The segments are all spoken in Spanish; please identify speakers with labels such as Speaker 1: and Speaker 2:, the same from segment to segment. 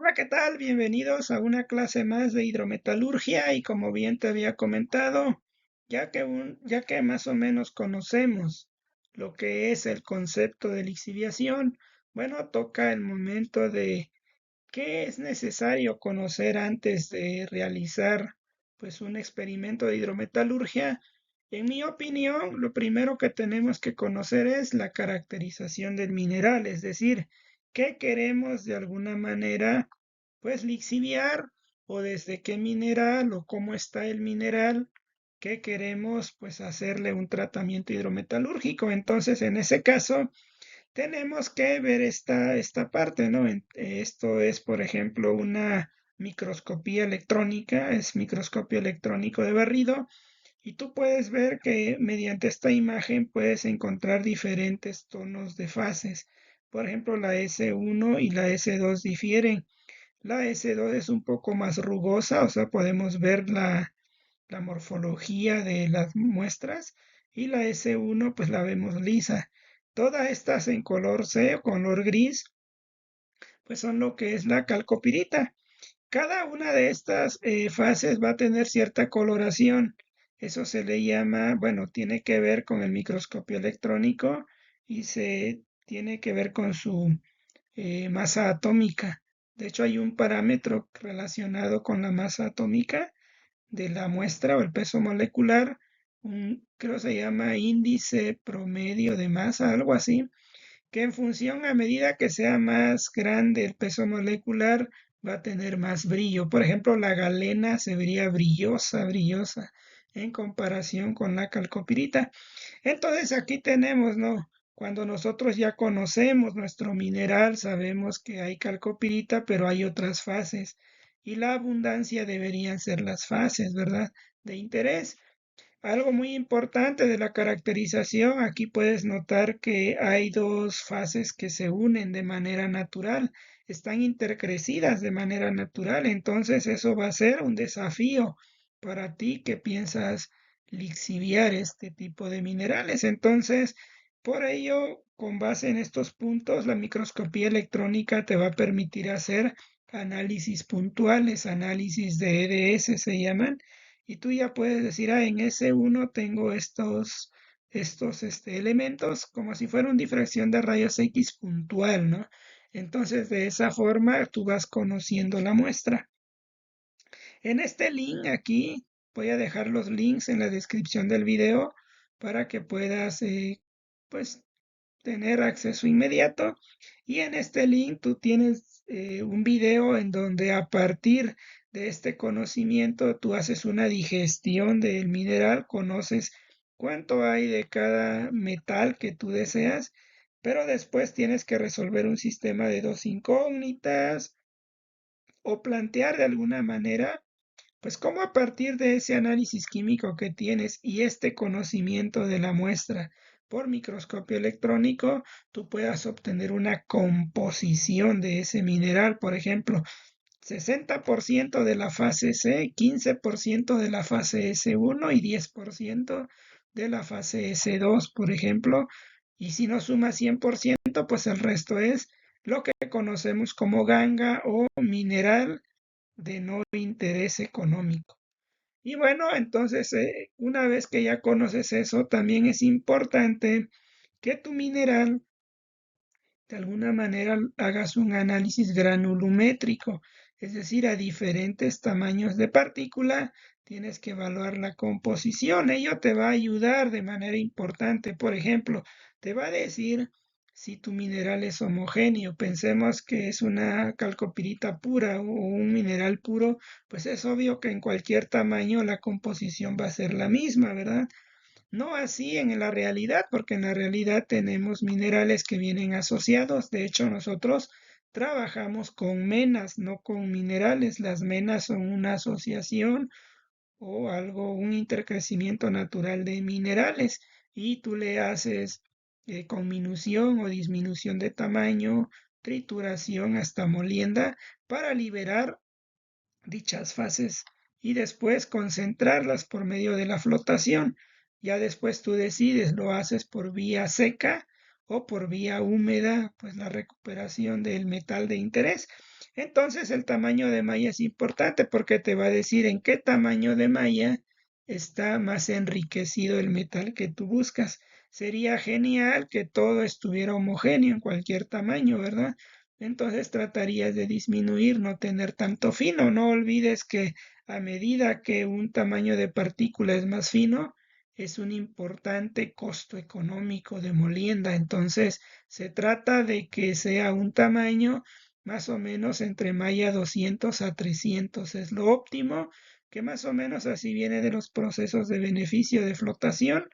Speaker 1: Hola, ¿qué tal? Bienvenidos a una clase más de hidrometalurgia y como bien te había comentado, ya que más o menos conocemos lo que es el concepto de lixiviación, bueno, toca el momento de qué es necesario conocer antes de realizar pues un experimento de hidrometalurgia. En mi opinión, lo primero que tenemos que conocer es la caracterización del mineral, es decir, qué queremos de alguna manera pues lixiviar o desde qué mineral o cómo está el mineral que queremos pues hacerle un tratamiento hidrometalúrgico. Entonces, en ese caso, tenemos que ver esta parte, ¿no? Esto es, por ejemplo, una microscopía electrónica, es microscopio electrónico de barrido, y tú puedes ver que mediante esta imagen puedes encontrar diferentes tonos de fases. Por ejemplo, la S1 y la S2 difieren. La S2 es un poco más rugosa, o sea, podemos ver la morfología de las muestras, y la S1 pues la vemos lisa. Todas estas en color C o color gris pues son lo que es la calcopirita. Cada una de estas fases va a tener cierta coloración. Eso se le llama, bueno, tiene que ver con el microscopio electrónico y se tiene que ver con su masa atómica. De hecho, hay un parámetro relacionado con la masa atómica de la muestra o el peso molecular, creo se llama índice promedio de masa, algo así, que en función a medida que sea más grande el peso molecular, va a tener más brillo. Por ejemplo, la galena se vería brillosa, brillosa, en comparación con la calcopirita. Entonces aquí tenemos, ¿no? Cuando nosotros ya conocemos nuestro mineral, sabemos que hay calcopirita, pero hay otras fases. Y la abundancia deberían ser las fases, ¿verdad? De interés. Algo muy importante de la caracterización, aquí puedes notar que hay dos fases que se unen de manera natural, están intercrecidas de manera natural, entonces eso va a ser un desafío para ti que piensas lixiviar este tipo de minerales. Entonces, por ello, con base en estos puntos, la microscopía electrónica te va a permitir hacer análisis puntuales, análisis de EDS se llaman, y tú ya puedes decir, en S1 tengo estos elementos como si fuera una difracción de rayos X puntual, ¿no? Entonces, de esa forma, tú vas conociendo la muestra. En este link aquí, voy a dejar los links en la descripción del video para que puedas, pues, tener acceso inmediato. Y en este link tú tienes un video en donde a partir de este conocimiento tú haces una digestión del mineral, conoces cuánto hay de cada metal que tú deseas, pero después tienes que resolver un sistema de dos incógnitas o plantear de alguna manera pues cómo a partir de ese análisis químico que tienes y este conocimiento de la muestra por microscopio electrónico, tú puedas obtener una composición de ese mineral, por ejemplo, 60% de la fase C, 15% de la fase S1 y 10% de la fase S2, por ejemplo. Y si no suma 100%, pues el resto es lo que conocemos como ganga o mineral de no interés económico. Y bueno, entonces, una vez que ya conoces eso, también es importante que tu mineral de alguna manera hagas un análisis granulométrico, es decir, a diferentes tamaños de partícula tienes que evaluar la composición. Ello te va a ayudar de manera importante. Por ejemplo, te va a decir si tu mineral es homogéneo. Pensemos que es una calcopirita pura o un mineral puro, pues es obvio que en cualquier tamaño la composición va a ser la misma, ¿verdad? No así en la realidad, porque en la realidad tenemos minerales que vienen asociados. De hecho, nosotros trabajamos con menas, no con minerales. Las menas son una asociación o algo, un intercrecimiento natural de minerales. Y tú le haces conminución o disminución de tamaño, trituración hasta molienda para liberar dichas fases y después concentrarlas por medio de la flotación. Ya después tú decides, lo haces por vía seca o por vía húmeda, pues la recuperación del metal de interés. Entonces el tamaño de malla es importante porque te va a decir en qué tamaño de malla está más enriquecido el metal que tú buscas. Sería genial que todo estuviera homogéneo en cualquier tamaño, ¿verdad? Entonces tratarías de disminuir, no tener tanto fino. No olvides que a medida que un tamaño de partícula es más fino, es un importante costo económico de molienda. Entonces se trata de que sea un tamaño más o menos entre malla 200 a 300 es lo óptimo, que más o menos así viene de los procesos de beneficio de flotación,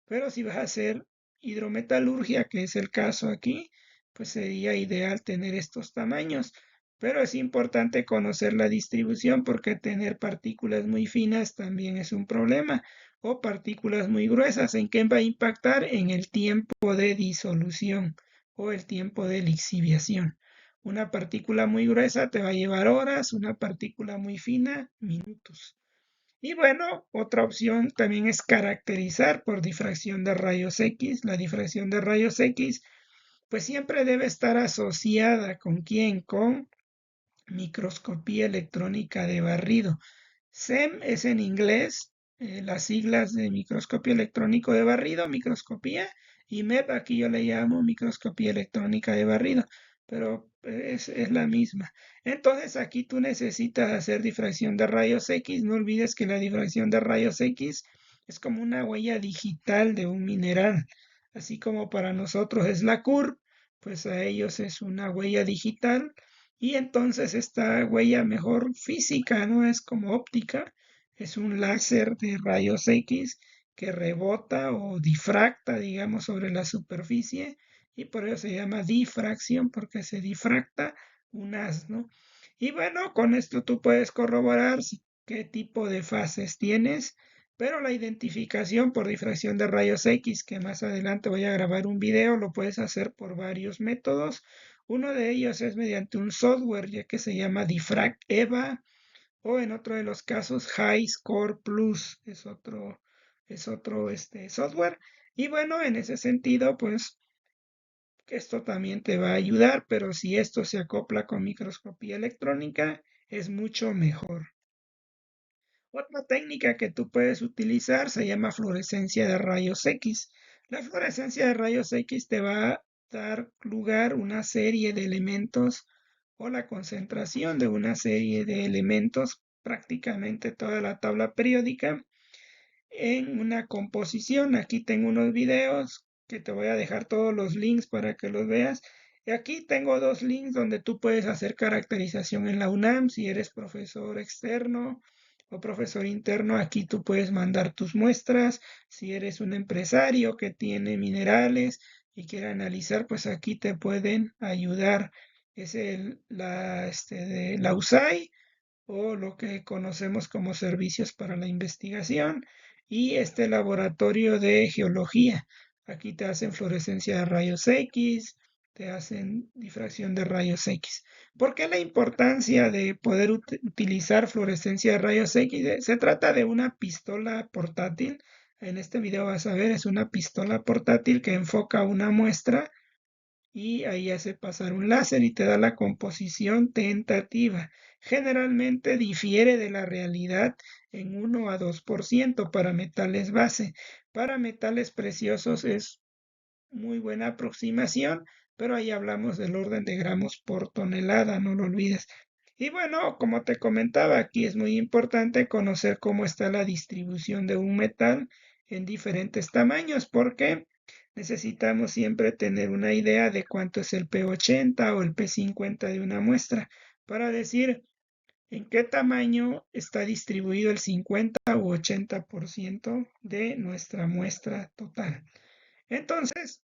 Speaker 1: pero si vas a hacer hidrometalurgia, que es el caso aquí, pues sería ideal tener estos tamaños. Pero es importante conocer la distribución porque tener partículas muy finas también es un problema. O partículas muy gruesas, ¿en qué va a impactar? En el tiempo de disolución o el tiempo de lixiviación. Una partícula muy gruesa te va a llevar horas, una partícula muy fina, minutos. Y bueno, otra opción también es caracterizar por difracción de rayos X. La difracción de rayos X pues siempre debe estar asociada con quién, con microscopía electrónica de barrido. SEM es en inglés, las siglas de microscopio electrónico de barrido, microscopía, y MEP aquí yo le llamo microscopía electrónica de barrido, pero es la misma. Entonces aquí tú necesitas hacer difracción de rayos X, no olvides que la difracción de rayos X es como una huella digital de un mineral, así como para nosotros es la CURP, pues a ellos es una huella digital y entonces esta huella mejor física, no es como óptica, es un láser de rayos X que rebota o difracta, digamos, sobre la superficie y por eso se llama difracción, porque se difracta un haz, ¿no? Y bueno, con esto tú puedes corroborar qué tipo de fases tienes, pero la identificación por difracción de rayos X, que más adelante voy a grabar un video, lo puedes hacer por varios métodos. Uno de ellos es mediante un software, ya que se llama Diffract EVA, o en otro de los casos High Score Plus, es otro software. Y bueno, en ese sentido, pues esto también te va a ayudar, pero si esto se acopla con microscopía electrónica, es mucho mejor. Otra técnica que tú puedes utilizar se llama fluorescencia de rayos X. La fluorescencia de rayos X te va a dar lugar a una serie de elementos o la concentración de una serie de elementos, prácticamente toda la tabla periódica, en una composición. Aquí tengo unos videos que te voy a dejar todos los links para que los veas. Y aquí tengo dos links donde tú puedes hacer caracterización en la UNAM si eres profesor externo o profesor interno. Aquí tú puedes mandar tus muestras. Si eres un empresario que tiene minerales y quiere analizar, pues aquí te pueden ayudar. Es la USAI o lo que conocemos como servicios para la investigación y este laboratorio de geología. Aquí te hacen fluorescencia de rayos X, te hacen difracción de rayos X. ¿Por qué la importancia de poder utilizar fluorescencia de rayos X? Se trata de una pistola portátil. En este video vas a ver, es una pistola portátil que enfoca una muestra y ahí hace pasar un láser y te da la composición tentativa. Generalmente difiere de la realidad en 1 a 2% para metales base. Para metales preciosos es muy buena aproximación, pero ahí hablamos del orden de gramos por tonelada, no lo olvides. Y bueno, como te comentaba, aquí es muy importante conocer cómo está la distribución de un metal en diferentes tamaños, porque necesitamos siempre tener una idea de cuánto es el P80 o el P50 de una muestra para decir en qué tamaño está distribuido el 50 u 80% de nuestra muestra total. Entonces,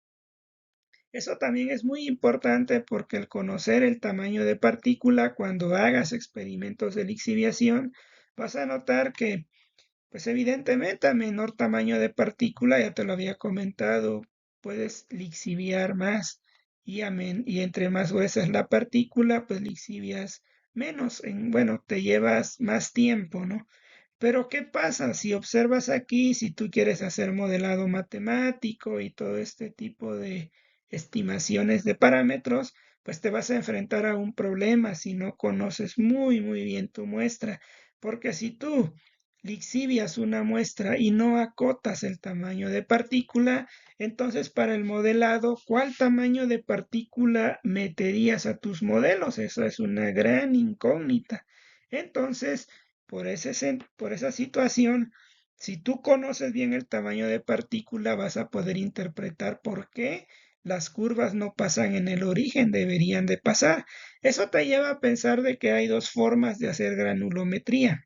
Speaker 1: eso también es muy importante porque el conocer el tamaño de partícula cuando hagas experimentos de lixiviación, vas a notar que, pues evidentemente a menor tamaño de partícula, ya te lo había comentado, puedes lixiviar más y entre más gruesa es la partícula, pues lixivias menos, bueno, te llevas más tiempo, ¿no? Pero ¿qué pasa si observas aquí, si tú quieres hacer modelado matemático y todo este tipo de estimaciones de parámetros, pues te vas a enfrentar a un problema si no conoces muy bien tu muestra. Porque si tú lixivias una muestra y no acotas el tamaño de partícula, entonces para el modelado, ¿cuál tamaño de partícula meterías a tus modelos? Esa es una gran incógnita. Entonces, por esa situación, si tú conoces bien el tamaño de partícula, vas a poder interpretar por qué las curvas no pasan en el origen, deberían de pasar. Eso te lleva a pensar de que hay dos formas de hacer granulometría,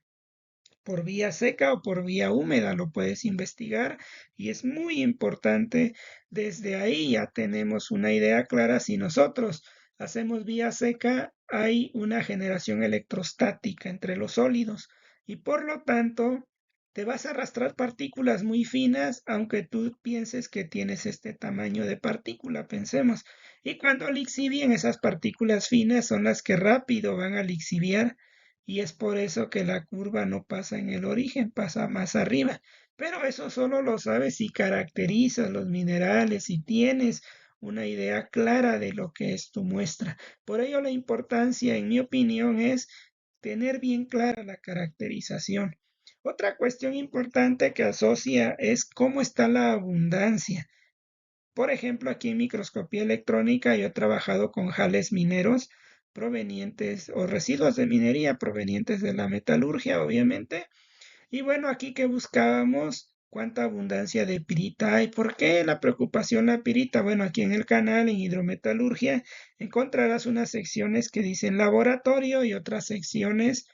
Speaker 1: por vía seca o por vía húmeda, lo puedes investigar y es muy importante. Desde ahí ya tenemos una idea clara. Si nosotros hacemos vía seca, hay una generación electrostática entre los sólidos y por lo tanto te vas a arrastrar partículas muy finas, aunque tú pienses que tienes este tamaño de partícula, pensemos. Y cuando lixivian, esas partículas finas son las que rápido van a lixiviar y es por eso que la curva no pasa en el origen, pasa más arriba. Pero eso solo lo sabes si caracterizas los minerales, si tienes una idea clara de lo que es tu muestra. Por ello la importancia, en mi opinión, es tener bien clara la caracterización. Otra cuestión importante que asocia es cómo está la abundancia. Por ejemplo, aquí en microscopía electrónica yo he trabajado con jales mineros provenientes o residuos de minería provenientes de la metalurgia, obviamente. Y bueno, aquí que buscábamos cuánta abundancia de pirita hay. ¿Por qué la preocupación la pirita? Bueno, aquí en el canal, en hidrometalurgia, encontrarás unas secciones que dicen laboratorio y otras secciones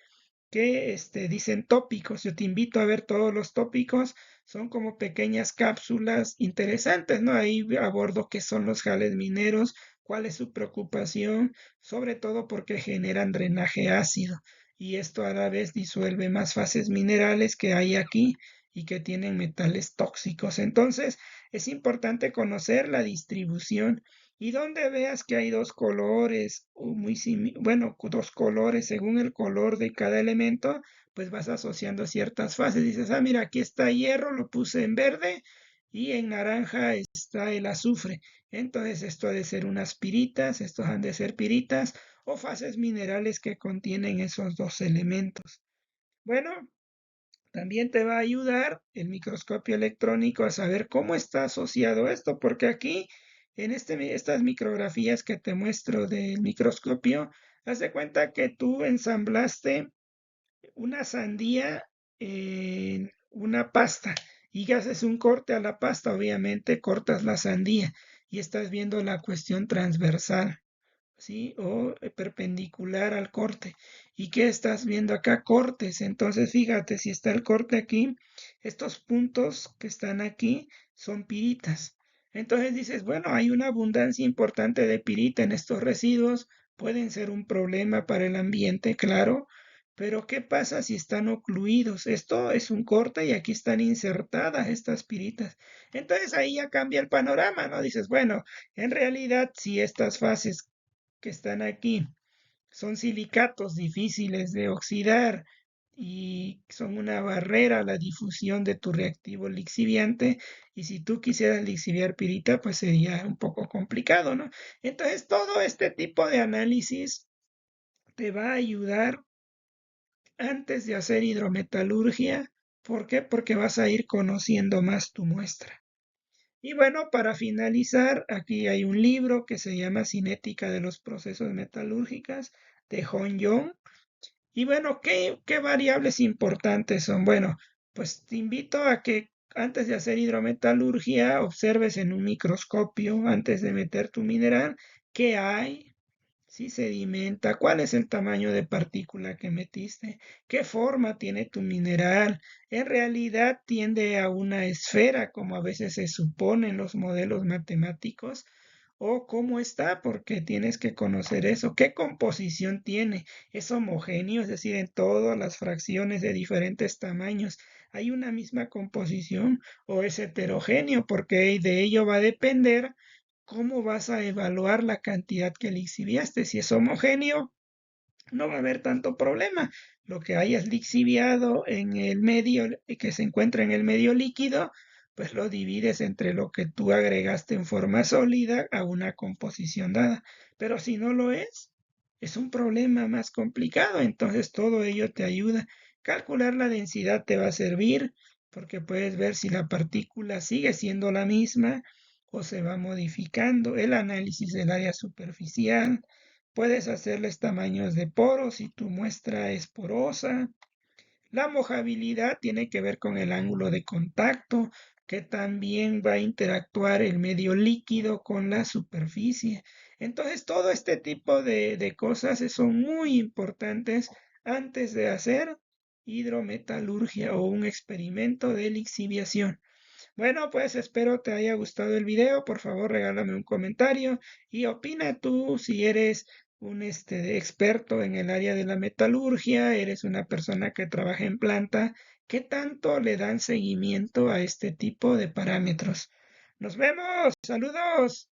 Speaker 1: que dicen tópicos. Yo te invito a ver todos los tópicos. Son como pequeñas cápsulas interesantes, ¿no? Ahí abordo qué son los jales mineros, cuál es su preocupación, sobre todo porque generan drenaje ácido y esto a la vez disuelve más fases minerales que hay aquí y que tienen metales tóxicos. Entonces, es importante conocer la distribución y donde veas que hay dos colores, o bueno, dos colores según el color de cada elemento, pues vas asociando ciertas fases. Dices, ah, mira, aquí está hierro, lo puse en verde y en naranja está el azufre. Entonces, esto ha de ser unas piritas, estos han de ser piritas o fases minerales que contienen esos dos elementos. Bueno, también te va a ayudar el microscopio electrónico a saber cómo está asociado esto, porque aquí en estas micrografías que te muestro del microscopio, haz de cuenta que tú ensamblaste una sandía en una pasta y haces un corte a la pasta, obviamente cortas la sandía y estás viendo la cuestión transversal. ¿Sí? O perpendicular al corte. ¿Y qué estás viendo acá? Cortes. Entonces, fíjate, si está el corte aquí, estos puntos que están aquí son piritas. Entonces dices, bueno, hay una abundancia importante de pirita en estos residuos, pueden ser un problema para el ambiente, claro, pero ¿qué pasa si están ocluidos? Esto es un corte y aquí están insertadas estas piritas. Entonces ahí ya cambia el panorama, ¿no? Dices, bueno, en realidad si estas fases que están aquí son silicatos difíciles de oxidar y son una barrera a la difusión de tu reactivo lixiviante. Y si tú quisieras lixiviar pirita, pues sería un poco complicado, ¿no? Entonces, todo este tipo de análisis te va a ayudar antes de hacer hidrometalurgia. ¿Por qué? Porque vas a ir conociendo más tu muestra. Y bueno, para finalizar, aquí hay un libro que se llama Cinética de los procesos metalúrgicos de Hong Yong. Y bueno, ¿qué variables importantes son? Bueno, pues te invito a que antes de hacer hidrometalurgia observes en un microscopio, antes de meter tu mineral, qué hay, si sedimenta, cuál es el tamaño de partícula que metiste, qué forma tiene tu mineral. En realidad tiende a una esfera, como a veces se supone en los modelos matemáticos, o cómo está, porque tienes que conocer eso. ¿Qué composición tiene? ¿Es homogéneo? Es decir, en todas las fracciones de diferentes tamaños hay una misma composición o es heterogéneo, porque de ello va a depender cómo vas a evaluar la cantidad que lixiviaste. Si es homogéneo, no va a haber tanto problema. Lo que hayas lixiviado en el medio, que se encuentra en el medio líquido, pues lo divides entre lo que tú agregaste en forma sólida a una composición dada. Pero si no lo es un problema más complicado, entonces todo ello te ayuda. Calcular la densidad te va a servir porque puedes ver si la partícula sigue siendo la misma o se va modificando. El análisis del área superficial, puedes hacerles tamaños de poros si tu muestra es porosa. La mojabilidad tiene que ver con el ángulo de contacto, que también va a interactuar el medio líquido con la superficie. Entonces, todo este tipo de cosas son muy importantes antes de hacer hidrometalurgia o un experimento de lixiviación. Bueno, pues espero te haya gustado el video. Por favor, regálame un comentario y opina tú si eres un experto en el área de la metalurgia, eres una persona que trabaja en planta, ¿qué tanto le dan seguimiento a este tipo de parámetros? Nos vemos, saludos.